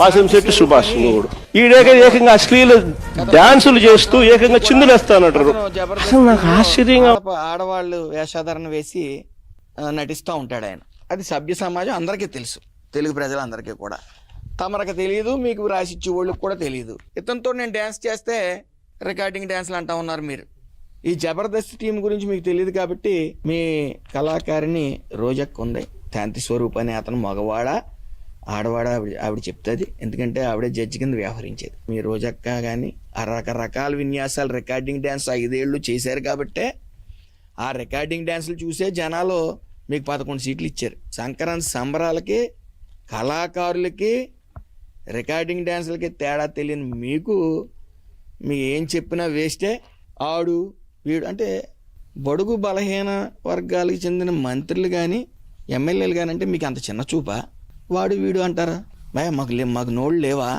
వాసంశెట్టి సుభాష్ కూడా ఏకంగా అశ్లీల డాన్సులు చేస్తూ ఏకంగా చిందులేస్తానంటారు. అసలు నాకు ఆశ్చర్యంగా, ఆడవాళ్ళు వేషాధారణ వేసి నటిస్తూ ఉంటాడు ఆయన. అది సభ్య సమాజం అందరికీ తెలుసు, తెలుగు ప్రజలందరికీ కూడా. తమరకు తెలియదు, మీకు రాసిచ్చే వాళ్ళకి కూడా తెలియదు. ఇతనితో నేను డ్యాన్స్ చేస్తే రికార్డింగ్ డ్యాన్స్లు అంటా ఉన్నారు మీరు. ఈ జబర్దస్త్ టీం గురించి మీకు తెలియదు కాబట్టి మీ కళాకారిణి రోజక్క ఉంది, శాంతి స్వరూప్ అనే అతను మగవాడ ఆడవాడ ఆవిడ చెప్తుంది. ఎందుకంటే ఆవిడే జడ్జి కింద వ్యవహరించేది. మీ రోజక్క కానీ ఆ రకరకాల విన్యాసాలు రికార్డింగ్ డ్యాన్స్ 5 ఏళ్ళు చేశారు కాబట్టే ఆ రికార్డింగ్ డ్యాన్సులు చూసే జనాలు మీకు 11 సీట్లు ఇచ్చారు. సంక్రాంతి సంబరాలకి కళాకారులకి రికార్డింగ్ డ్యాన్సులకి తేడా తెలియని మీకు ఏం చెప్పినా వేస్టే. ఆడు వీడు అంటే బడుగు బలహీన వర్గాలకు చెందిన మంత్రులు కానీ ఎమ్మెల్యేలు కానీ అంటే మీకు అంత చిన్న చూపా? వాడు వీడు అంటారా? మాకు నోళ్ళు లేవా?